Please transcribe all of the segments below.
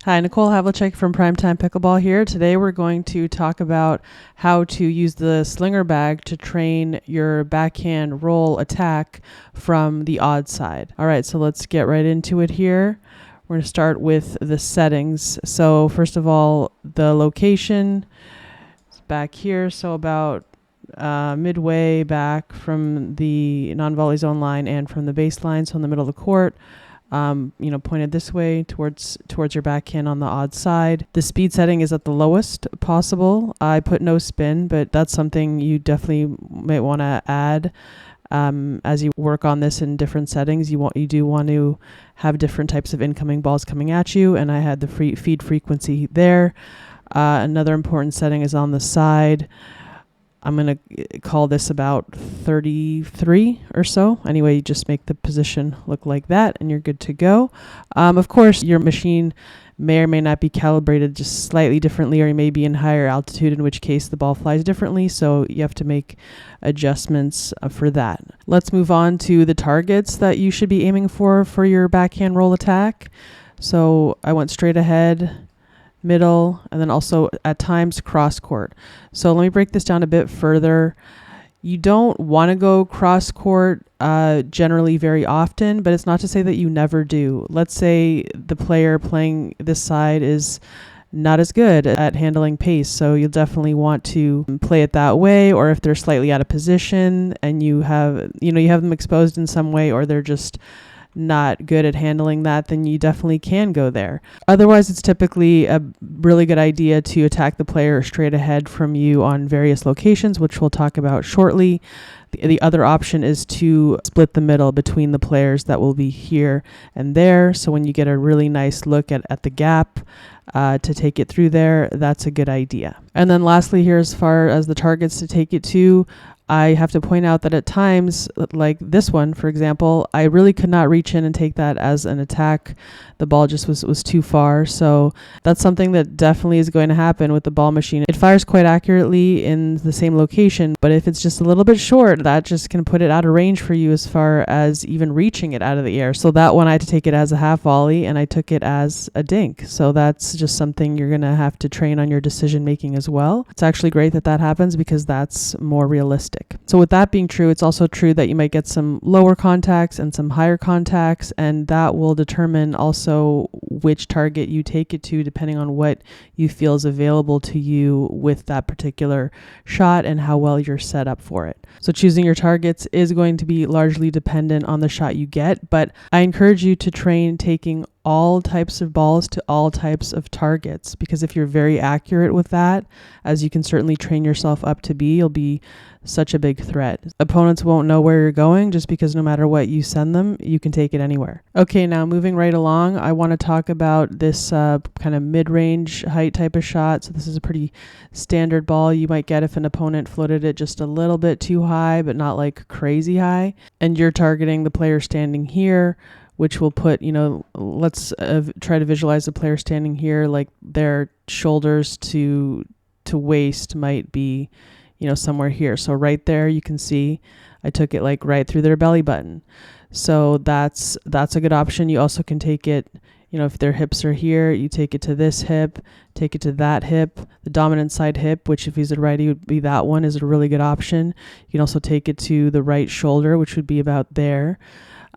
Hi, Nicole Havlicek from PrimeTime Pickleball here. Today we're going to talk about how to use the slinger bag to train your backhand roll attack from the odd side. All right, so let's get right into it here. We're going to start with the settings. So first of all, the location is back here, so about midway back from the non-volley zone line and from the baseline, so in the middle of the court. Pointed this way towards your backhand on the odd side. The speed setting is at the lowest possible. I put no spin, but that's something you definitely might want to add as you work on this in different settings. You do want to have different types of incoming balls coming at you, and I had the feed frequency there. Another important setting is on the side. I'm going to call this about 33 or so. Anyway, you just make the position look like that and you're good to go. Of course, your machine may or may not be calibrated just slightly differently, or you may be in higher altitude, in which case the ball flies differently. So you have to make adjustments for that. Let's move on to the targets that you should be aiming for your backhand roll attack. So I went straight ahead, middle, and then also at times cross court. So let me break this down a bit further. You don't want to go cross court generally very often, but it's not to say that you never do. Let's say the player playing this side is not as good at handling pace, so you'll definitely want to play it that way. Or if they're slightly out of position and you have them exposed in some way, or they're just not good at handling that, then you definitely can go there. Otherwise, it's typically a really good idea to attack the player straight ahead from you on various locations, which we'll talk about shortly. The other option is to split the middle between the players that will be here and there. So when you get a really nice look at the gap to take it through there, that's a good idea. And then lastly here, as far as the targets to take it to, I have to point out that at times, like this one, for example, I really could not reach in and take that as an attack. The ball just was too far. So that's something that definitely is going to happen with the ball machine. It fires quite accurately in the same location, but if it's just a little bit short, that just can put it out of range for you as far as even reaching it out of the air. So that one, I had to take it as a half volley, and I took it as a dink. So that's just something you're going to have to train on your decision making as well. It's actually great that happens because that's more realistic. So with that being true, it's also true that you might get some lower contacts and some higher contacts, and that will determine also which target you take it to, depending on what you feel is available to you with that particular shot and how well you're set up for it. So choosing your targets is going to be largely dependent on the shot you get, but I encourage you to train taking all types of balls to all types of targets, because if you're very accurate with that, as you can certainly train yourself up to be, you'll be such a big threat. Opponents won't know where you're going just because no matter what you send them, you can take it anywhere. Okay, now moving right along, I want to talk about this kind of mid-range height type of shot. So this is a pretty standard ball you might get if an opponent floated it just a little bit too high, but not like crazy high. And you're targeting the player standing here, which will put, let's try to visualize the player standing here, like their shoulders to waist might be, somewhere here. So right there, you can see I took it like right through their belly button. So that's a good option. You also can take it, if their hips are here, you take it to this hip, take it to that hip. The dominant side hip, which if he's a righty would be that one, is a really good option. You can also take it to the right shoulder, which would be about there.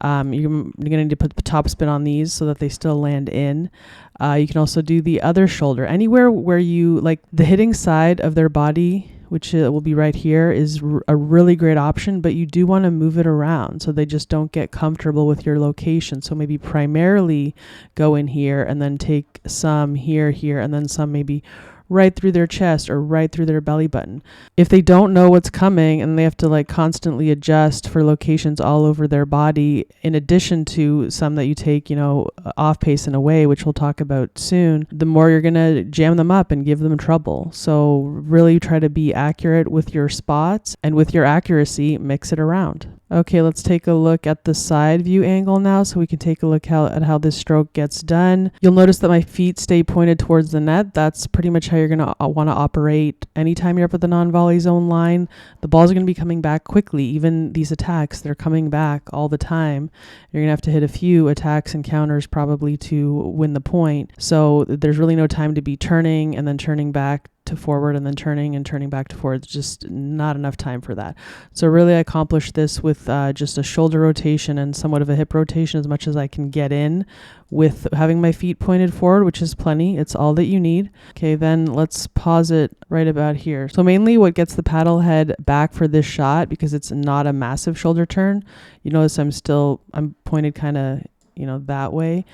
You're going to need to put the top spin on these so that they still land in. You can also do the other shoulder. Anywhere where you, like the hitting side of their body, which will be right here, is a really great option, but you do want to move it around so they just don't get comfortable with your location. So maybe primarily go in here and then take some here, and then some maybe right through their chest or right through their belly button. If they don't know what's coming and they have to constantly adjust for locations all over their body, in addition to some that you take, off pace and away, which we'll talk about soon, the more you're going to jam them up and give them trouble. So really try to be accurate with your spots, and with your accuracy, mix it around. Okay, let's take a look at the side view angle now so we can take a look at how this stroke gets done. You'll notice that my feet stay pointed towards the net. That's pretty much how you're going to want to operate anytime you're up at the non-volley zone line. The balls are going to be coming back quickly. Even these attacks, they're coming back all the time. You're going to have to hit a few attacks and counters probably to win the point. So there's really no time to be turning and then turning back to forward and then turning and turning back to forward. It's just not enough time for that. So really I accomplished this with just a shoulder rotation and somewhat of a hip rotation as much as I can get in with having my feet pointed forward, which is plenty. It's all that you need. Okay, then let's pause it right about here. So mainly what gets the paddle head back for this shot, because it's not a massive shoulder turn, you notice I'm pointed kind of, that way.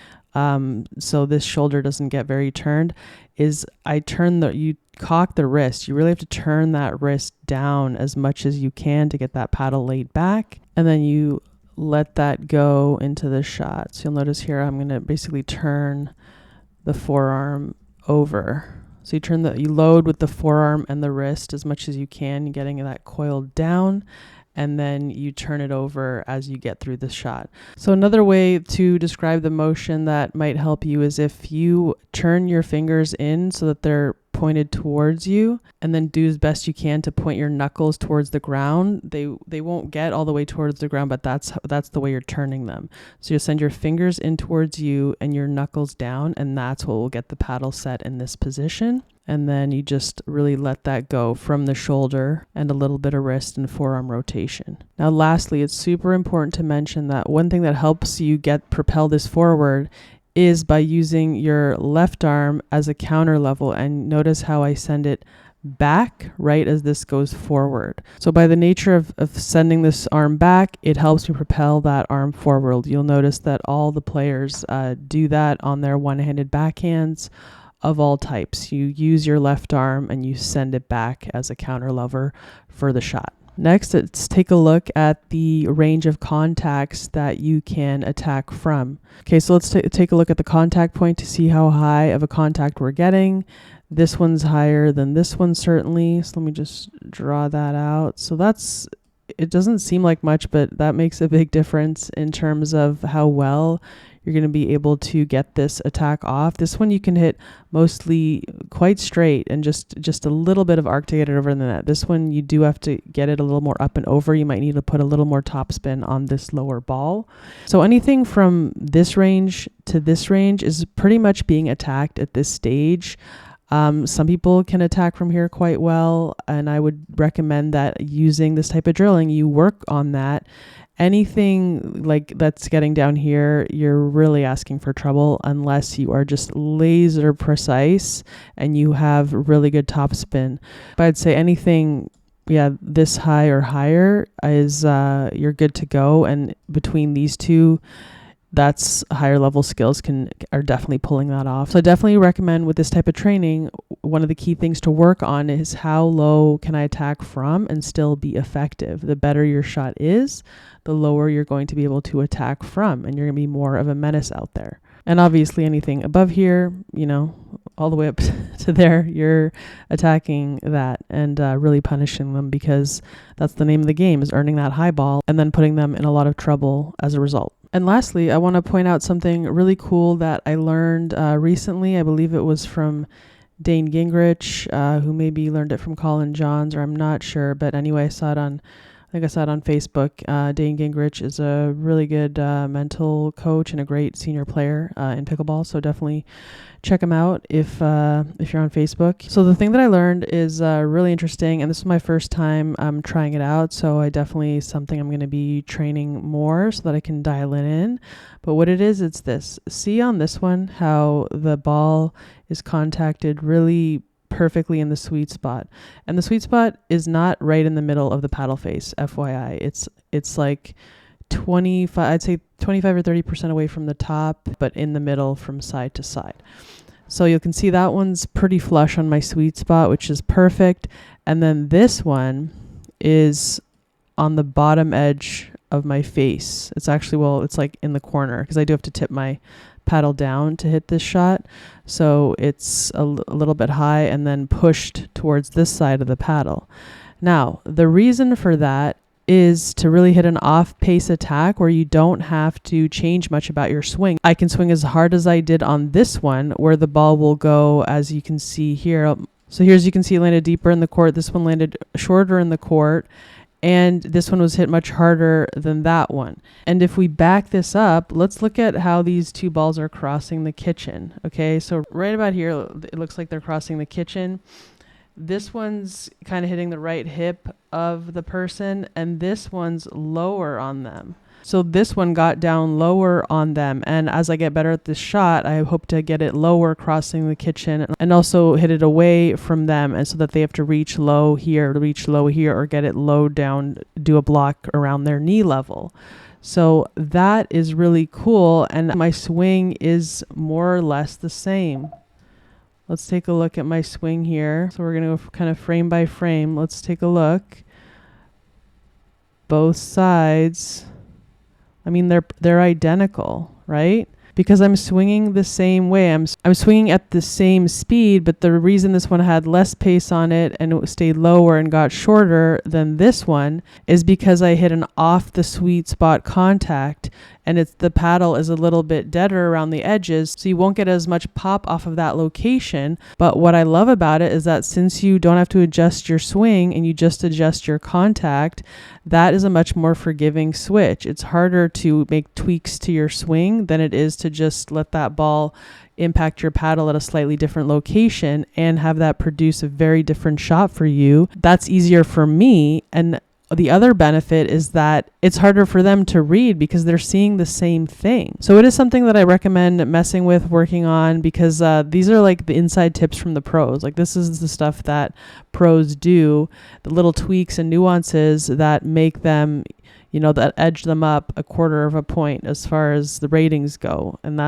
So this shoulder doesn't get very turned, is you cock the wrist. You really have to turn that wrist down as much as you can to get that paddle laid back. And then you let that go into the shot. So you'll notice here, I'm going to basically turn the forearm over. So you load with the forearm and the wrist as much as you can, getting that coiled down. And then you turn it over as you get through the shot. So another way to describe the motion that might help you is if you turn your fingers in so that they're pointed towards you, and then do as best you can to point your knuckles towards the ground. They won't get all the way towards the ground, but that's the way you're turning them. So you send your fingers in towards you and your knuckles down, and that's what will get the paddle set in this position. And then you just really let that go from the shoulder and a little bit of wrist and forearm rotation. Now, lastly, it's super important to mention that one thing that helps you propel this forward is by using your left arm as a counter level. And notice how I send it back right as this goes forward. So by the nature of sending this arm back, it helps me propel that arm forward. You'll notice that all the players do that on their one-handed backhands of all types. You use your left arm and you send it back as a counter lever for the shot. Next, let's take a look at the range of contacts that you can attack from. Okay, so let's take a look at the contact point to see how high of a contact we're getting. This one's higher than this one, certainly. So let me just draw that out. So it doesn't seem like much, but that makes a big difference in terms of how well you're going to be able to get this attack off. This one you can hit mostly quite straight and just a little bit of arc to get it over the net. This one you do have to get it a little more up and over. You might need to put a little more topspin on this lower ball. So anything from this range to this range is pretty much being attacked at this stage. Some people can attack from here quite well, and I would recommend that using this type of drilling, you work on that. Anything like that's getting down here, you're really asking for trouble unless you are just laser precise and you have really good topspin. But I'd say anything, this high or higher is you're good to go. And between these two, that's higher level skills are definitely pulling that off. So I definitely recommend with this type of training, one of the key things to work on is how low can I attack from and still be effective. The better your shot is, the lower you're going to be able to attack from, and you're going to be more of a menace out there. And obviously anything above here, all the way up to there, you're attacking that and really punishing them, because that's the name of the game, is earning that high ball and then putting them in a lot of trouble as a result. And lastly, I want to point out something really cool that I learned recently. I believe it was from Dane Gingrich, who maybe learned it from Colin Johns, or I'm not sure. But anyway, I saw it on Facebook. Dane Gingrich is a really good mental coach and a great senior player in pickleball. So definitely check him out if you're on Facebook. So the thing that I learned is really interesting, and this is my first time trying it out. So I definitely something I'm going to be training more so that I can dial it in. But what it is, it's this. See on this one how the ball is contacted really perfectly in the sweet spot, and the sweet spot is not right in the middle of the paddle face, FYI. It's like 25, I'd say 25 or 30% away from the top, but in the middle from side to side. So you can see that one's pretty flush on my sweet spot, which is perfect. And then this one is on the bottom edge of my face. It's actually, it's like in the corner, because I do have to tip my paddle down to hit this shot. So it's a little bit high and then pushed towards this side of the paddle. Now, the reason for that is to really hit an off-pace attack where you don't have to change much about your swing. I can swing as hard as I did on this one, where the ball will go, as you can see here, So here's, you can see it landed deeper in the court. This one landed shorter in the court. And this one was hit much harder than that one. And if we back this up, let's look at how these two balls are crossing the kitchen. Okay, so right about here, it looks like they're crossing the kitchen. This one's kind of hitting the right hip of the person, and this one's lower on them. So this one got down lower on them. And as I get better at this shot, I hope to get it lower crossing the kitchen and also hit it away from them. And so that they have to reach low here, or get it low down, do a block around their knee level. So that is really cool. And my swing is more or less the same. Let's take a look at my swing here. So we're going to go kind of frame by frame. Let's take a look. Both sides. I mean, they're identical, right? Because I'm swinging the same way. I'm swinging at the same speed, but the reason this one had less pace on it and it stayed lower and got shorter than this one is because I hit an off the sweet spot contact, and the paddle is a little bit deader around the edges, so you won't get as much pop off of that location. But what I love about it is that since you don't have to adjust your swing and you just adjust your contact, that is a much more forgiving switch. It's harder to make tweaks to your swing than it is to just let that ball impact your paddle at a slightly different location and have that produce a very different shot for you. That's easier for me. And the other benefit is that it's harder for them to read because they're seeing the same thing. So it is something that I recommend messing with, working on, because these are like the inside tips from the pros. Like, this is the stuff that pros do, the little tweaks and nuances that make them, that edge them up a quarter of a point as far as the ratings go. And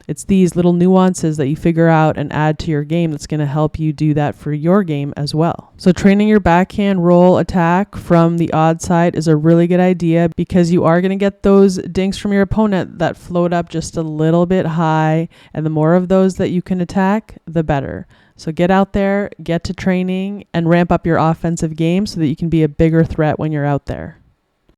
it's these little nuances that you figure out and add to your game that's going to help you do that for your game as well. So training your backhand roll attack from the odd side is a really good idea, because you are going to get those dinks from your opponent that float up just a little bit high, and the more of those that you can attack, the better. So get out there, get to training, and ramp up your offensive game so that you can be a bigger threat when you're out there.